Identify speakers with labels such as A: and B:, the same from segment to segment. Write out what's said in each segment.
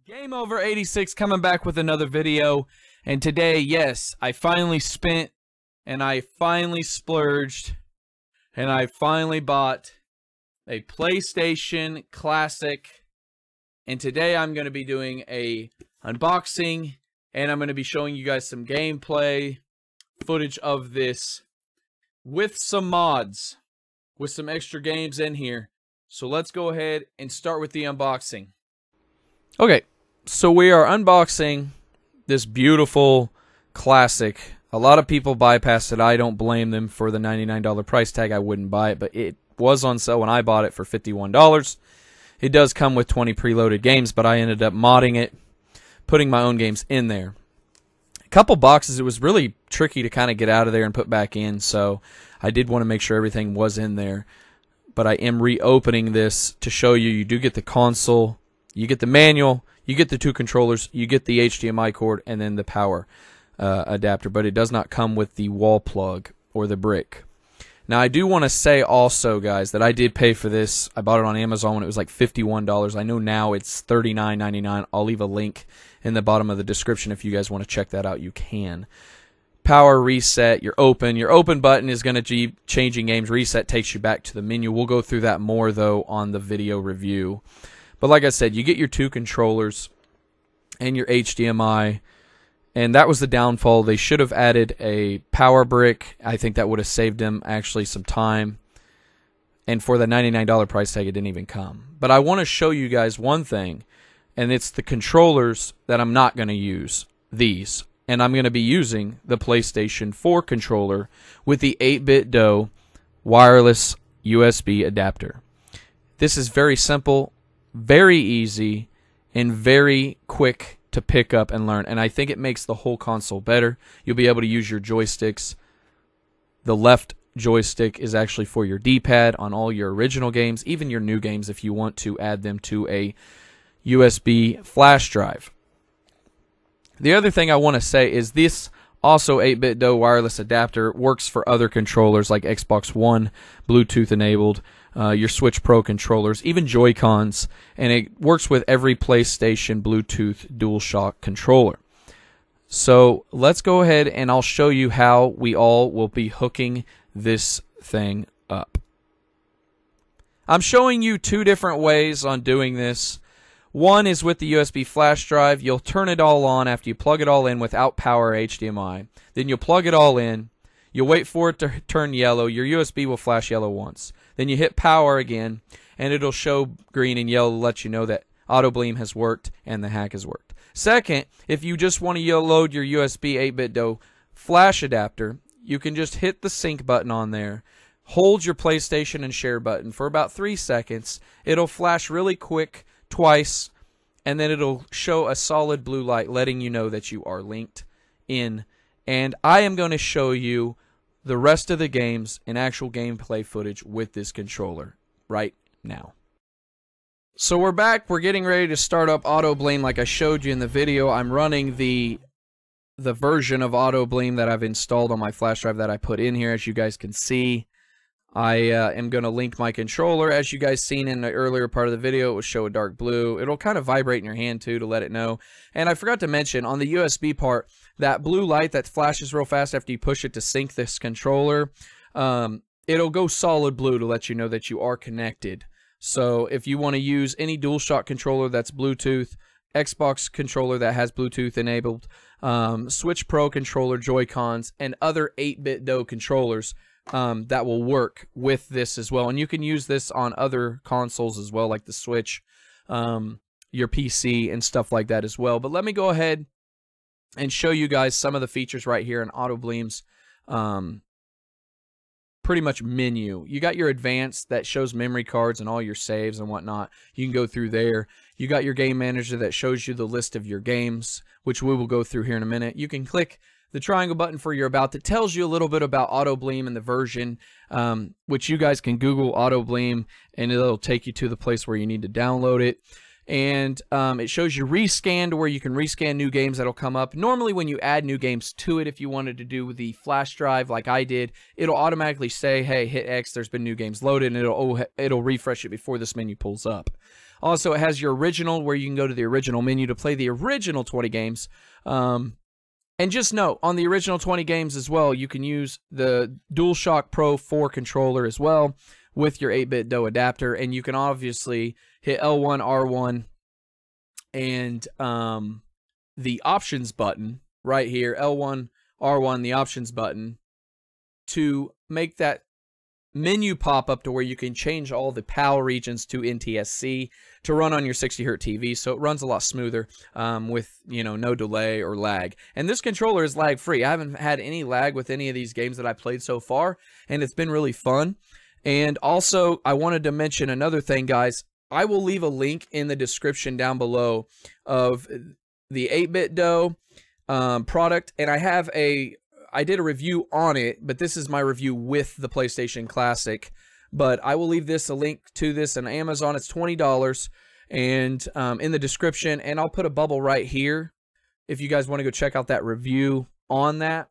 A: Game Over 86 coming back with another video, and today, yes, I finally spent, and I finally splurged, and I finally bought a PlayStation Classic, and today I'm going to be doing a unboxing, and I'm going to be showing you guys some gameplay footage of this with some mods, with some extra games in here. So let's go ahead and start with the unboxing. Okay, so we are unboxing this beautiful classic. A lot of people bypass it. I don't blame them for the $99 price tag. I wouldn't buy it, but it was on sale when I bought it for $51. It does come with 20 preloaded games, but I ended up modding it, putting my own games in there. A couple boxes, it was really tricky to kind of get out of there and put back in, so I did want to make sure everything was in there. But I am reopening this to show you. You do get the console, you get the manual, you get the two controllers, you get the HDMI cord, and then the power adapter. But it does not come with the wall plug or the brick. Now, I do want to say also, guys, that I did pay for this. I bought it on Amazon when it was like $51. I know now it's $39.99. I'll leave a link in the bottom of the description if you guys want to check that out. You can. Power, reset, your open button is going to be changing games. Reset takes you back to the menu. We'll go through that more, though, on the video review. But like I said, you get your two controllers and your HDMI. And that was the downfall. They should have added a power brick. I think that would have saved them actually some time. And for the $99 price tag, it didn't even come. But I want to show you guys one thing, and it's the controllers that I'm not going to use, these. And I'm going to be using the PlayStation 4 controller with the 8-bit DOE wireless USB adapter. This is very simple, very easy, and very quick to pick up and learn. And I think it makes the whole console better. You'll be able to use your joysticks. The left joystick is actually for your D-pad on all your original games, even your new games if you want to add them to a USB flash drive. The other thing I want to say is this also 8-bit DOE wireless adapter works for other controllers like Xbox One, Bluetooth enabled, your Switch Pro controllers, even Joy-Cons, and it works with every PlayStation Bluetooth DualShock controller. So let's go ahead and I'll show you how we all will be hooking this thing up. I'm showing you two different ways on doing this. One is with the USB flash drive. You'll turn it all on after you plug it all in without power HDMI. Then you'll plug it all in. You'll wait for it to turn yellow. Your USB will flash yellow once. Then you hit power again, and it'll show green and yellow to let you know that autobleem has worked and the hack has worked. Second, if you just want to load your USB 8-bit DOE flash adapter, you can just hit the sync button on there. Hold your PlayStation and share button for about 3 seconds. It'll flash really quick twice, and then it'll show a solid blue light letting you know that you are linked in. And I am going to show you the rest of the games and actual gameplay footage with this controller right now. So we're back. We're getting ready to start up autobleem like I showed you in the video. I'm running the version of autobleem that I've installed on my flash drive that I put in here, as you guys can see. I am going to link my controller. As you guys seen in the earlier part of the video, it will show a dark blue. It'll kind of vibrate in your hand too to let it know. And I forgot to mention on the USB part, that blue light that flashes real fast after you push it to sync this controller, it'll go solid blue to let you know that you are connected. So if you want to use any DualShock controller that's Bluetooth, Xbox controller that has Bluetooth enabled, Switch Pro controller, Joy-Cons, and other 8-bit DOE controllers, that will work with this as well. And you can use this on other consoles as well, like the Switch, your PC, and stuff like that as well. But let me go ahead and show you guys some of the features right here in autobleem's pretty much menu. You got your advanced that shows memory cards and all your saves and whatnot. You can go through there. You got your game manager that shows you the list of your games, which we will go through here in a minute. You can click the triangle button for your about that tells you a little bit about autobleem and the version, which you guys can Google autobleem and it'll take you to the place where you need to download it. And it shows you rescan to where you can rescan new games that'll come up. Normally when you add new games to it, if you wanted to do the flash drive like I did, it'll automatically say, hey, hit X, there's been new games loaded, and it'll refresh it before this menu pulls up. Also, it has your original, where you can go to the original menu to play the original 20 games. And just note, on the original 20 games as well, you can use the DualShock Pro 4 controller as well with your 8-bit DOE adapter, and you can obviously hit L1, R1, and the options button right here, L1, R1, the options button, to make that menu pop up to where you can change all the PAL regions to NTSC to run on your 60Hz TV, so it runs a lot smoother with, you know, no delay or lag. And this controller is lag free. I haven't had any lag with any of these games that I played so far, and it's been really fun. And also, I wanted to mention another thing, guys. I will leave a link in the description down below of the 8-bit DOE product, and I did a review on it, but this is my review with the PlayStation Classic. But I will leave a link to this on Amazon. It's $20, and in the description, and I'll put a bubble right here if you guys want to go check out that review on that.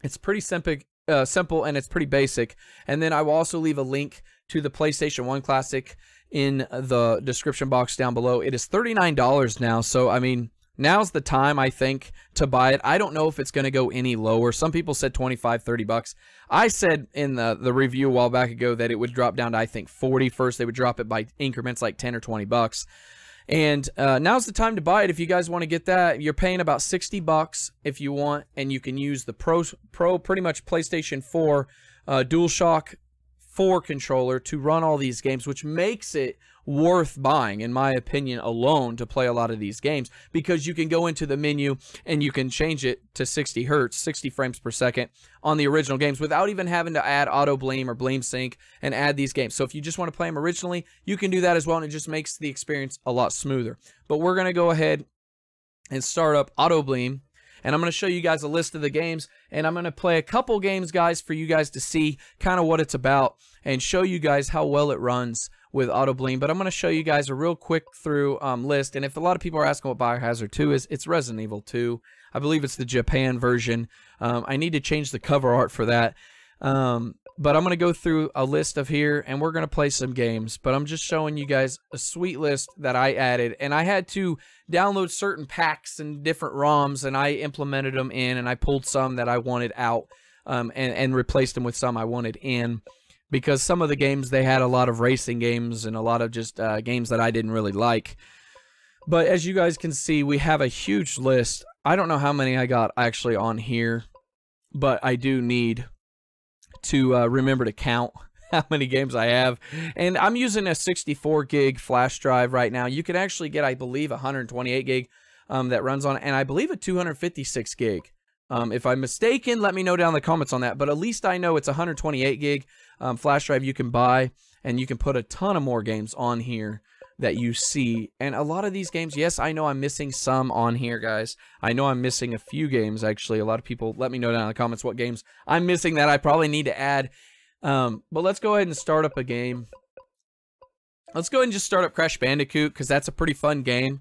A: It's pretty simple, and it's pretty basic. And then I will also leave a link to the PlayStation 1 Classic in the description box down below. It is $39 now, so I mean, now's the time, I think, to buy it. I don't know if it's going to go any lower. Some people said 25, 30 bucks. I said in the review a while back ago that it would drop down to, I think, 40 first. They would drop it by increments like 10 or 20 bucks. And now's the time to buy it if you guys want to get that. You're paying about 60 bucks if you want, and you can use the Pro pretty much PlayStation 4 DualShock 4 controller to run all these games, which makes it worth buying, in my opinion, alone to play a lot of these games, because you can go into the menu and you can change it to 60 hertz, 60 frames per second on the original games without even having to add autobleem or bleem sync and add these games. So if you just want to play them originally, you can do that as well, and it just makes the experience a lot smoother. But we're going to go ahead and start up autobleem, and I'm going to show you guys a list of the games, and I'm going to play a couple games, guys, for you guys to see kind of what it's about and show you guys how well it runs with autobleem. But I'm going to show you guys a real quick through list, and if a lot of people are asking what Biohazard 2 is, it's Resident Evil 2. I believe it's the Japan version. I need to change the cover art for that. But I'm going to go through a list of here, and we're going to play some games. But I'm just showing you guys a sweet list that I added. And I had to download certain packs and different ROMs, and I implemented them in, and I pulled some that I wanted out and replaced them with some I wanted in. Because some of the games, they had a lot of racing games and a lot of just games that I didn't really like. But as you guys can see, we have a huge list. I don't know how many I got actually on here, but I do need to remember to count how many games I have. And I'm using a 64 gig flash drive right now. You can actually get, I believe, 128 gig that runs on it, and I believe a 256 gig. If I'm mistaken, let me know down in the comments on that, but at least I know it's 128 gig flash drive you can buy, and you can put a ton of more games on here that you see. And a lot of these games, yes, I know I'm missing some on here, guys. I know I'm missing a few games, actually. A lot of people let me know down in the comments what games I'm missing that I probably need to add. But let's go ahead and start up a game. Let's go ahead and just start up Crash Bandicoot, because that's a pretty fun game.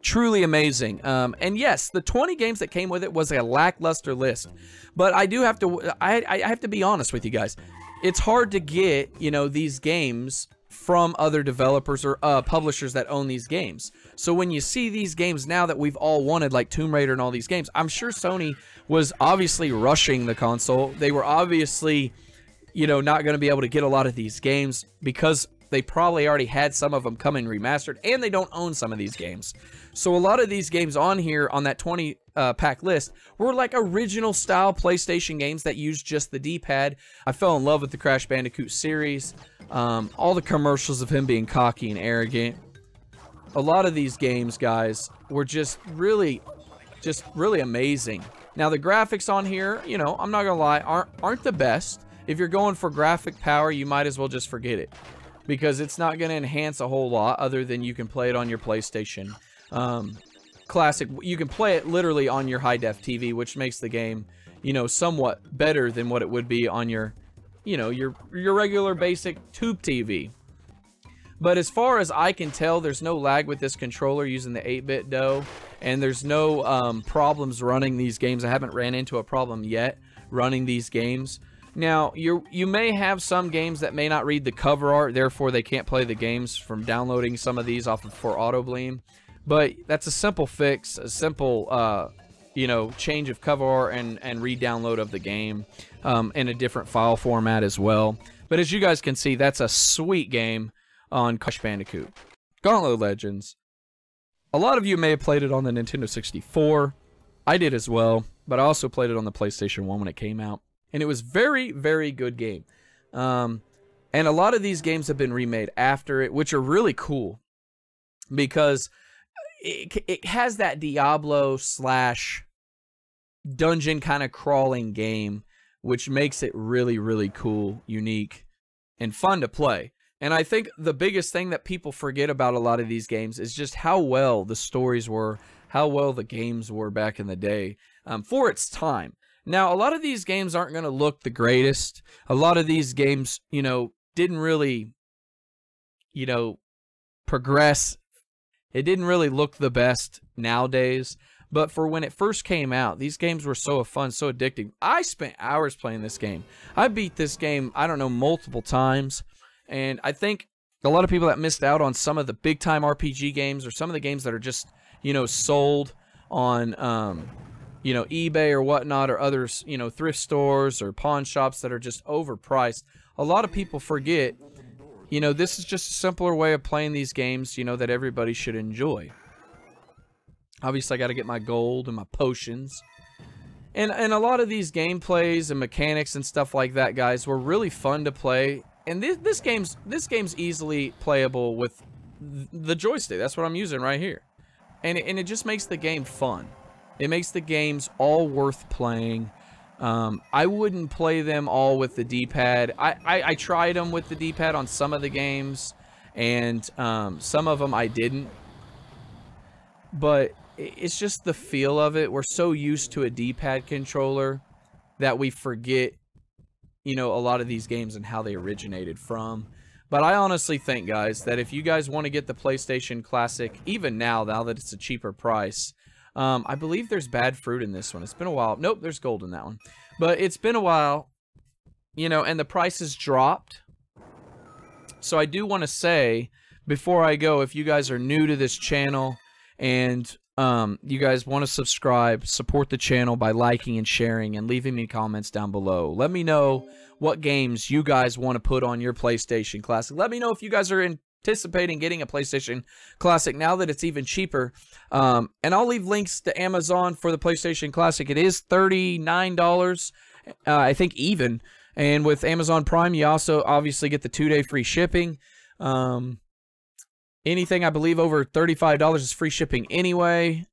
A: Truly amazing. And yes, the 20 games that came with it was a lackluster list. But I do have to, I have to be honest with you guys. It's hard to get, you know, these games from other developers or publishers that own these games. So when you see these games now that we've all wanted, like Tomb Raider and all these games, I'm sure Sony was obviously rushing the console. They were obviously, you know, not going to be able to get a lot of these games because they probably already had some of them coming remastered, and they don't own some of these games. So a lot of these games on here on that 20 pack list were like original style PlayStation games that used just the D-pad. I fell in love with the Crash Bandicoot series. All the commercials of him being cocky and arrogant. A lot of these games, guys, were just really amazing. Now the graphics on here, you know, I'm not gonna lie, aren't the best. If you're going for graphic power, you might as well just forget it, because it's not going to enhance a whole lot other than you can play it on your PlayStation Classic. You can play it literally on your high-def TV, which makes the game, you know, somewhat better than what it would be on your, you know, your regular basic tube TV. But as far as I can tell, there's no lag with this controller using the 8-bit DOE, and there's no problems running these games. I haven't ran into a problem yet running these games. Now, you may have some games that may not read the cover art, therefore they can't play the games from downloading some of these off of for autobleem. But that's a simple fix, a simple, you know, change of cover art and re-download of the game in a different file format as well. But as you guys can see, that's a sweet game on Crash Bandicoot. Gauntlet Legends. A lot of you may have played it on the Nintendo 64. I did as well, but I also played it on the PlayStation 1 when it came out. And it was very, very good game. And a lot of these games have been remade after it, which are really cool. Because it has that Diablo slash dungeon kind of crawling game, which makes it really, really cool, unique, and fun to play. And I think the biggest thing that people forget about a lot of these games is just how well the stories were, how well the games were back in the day for its time. Now, a lot of these games aren't going to look the greatest. A lot of these games, you know, didn't really, you know, progress. It didn't really look the best nowadays. But for when it first came out, these games were so fun, so addicting. I spent hours playing this game. I beat this game, I don't know, multiple times. And I think a lot of people that missed out on some of the big-time RPG games or some of the games that are just, you know, sold on, you know, eBay or whatnot, or others, you know, thrift stores or pawn shops that are just overpriced. A lot of people forget, you know, this is just a simpler way of playing these games, you know, that everybody should enjoy. Obviously, I got to get my gold and my potions. And a lot of these gameplays and mechanics and stuff like that, guys, were really fun to play. And this game's easily playable with the joystick. That's what I'm using right here. And it just makes the game fun. It makes the games all worth playing. I wouldn't play them all with the D-pad. I tried them with the D-pad on some of the games, and some of them I didn't. But it's just the feel of it. We're so used to a D-pad controller that we forget, you know, a lot of these games and how they originated from. But I honestly think, guys, that if you guys want to get the PlayStation Classic, even now that it's a cheaper price, I believe there's bad fruit in this one. It's been a while. Nope, there's gold in that one. But it's been a while, you know, and the price has dropped. So I do want to say, before I go, if you guys are new to this channel and you guys want to subscribe, support the channel by liking and sharing and leaving me comments down below. Let me know what games you guys want to put on your PlayStation Classic. Let me know if you guys are anticipating getting a PlayStation Classic now that it's even cheaper. And I'll leave links to Amazon for the PlayStation Classic. It is $39, I think, even. And with Amazon Prime, you also obviously get the 2-day free shipping. Anything, I believe, over $35 is free shipping anyway.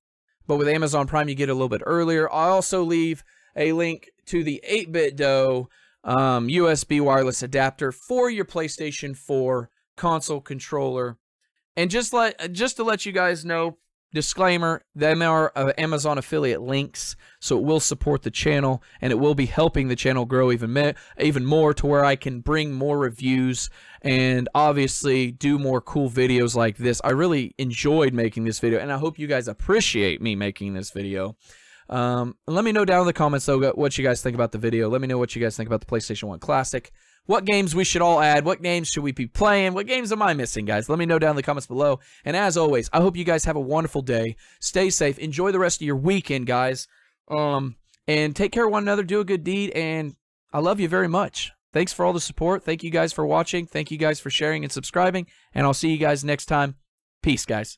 A: But with Amazon Prime, you get it a little bit earlier. I'll also leave a link to the 8BitDo USB wireless adapter for your PlayStation 4 console controller. And just to let you guys know, disclaimer, them are Amazon affiliate links, so it will support the channel, and it will be helping the channel grow even more to where I can bring more reviews and obviously do more cool videos like this. I really enjoyed making this video, and I hope you guys appreciate me making this video. Let me know down in the comments, though, what you guys think about the video. Let me know what you guys think about the PlayStation 1 Classic. What games we should all add. What games should we be playing? What games am I missing, guys? Let me know down in the comments below. And as always, I hope you guys have a wonderful day. Stay safe. Enjoy the rest of your weekend, guys. And take care of one another. Do a good deed. And I love you very much. Thanks for all the support. Thank you guys for watching. Thank you guys for sharing and subscribing. And I'll see you guys next time. Peace, guys.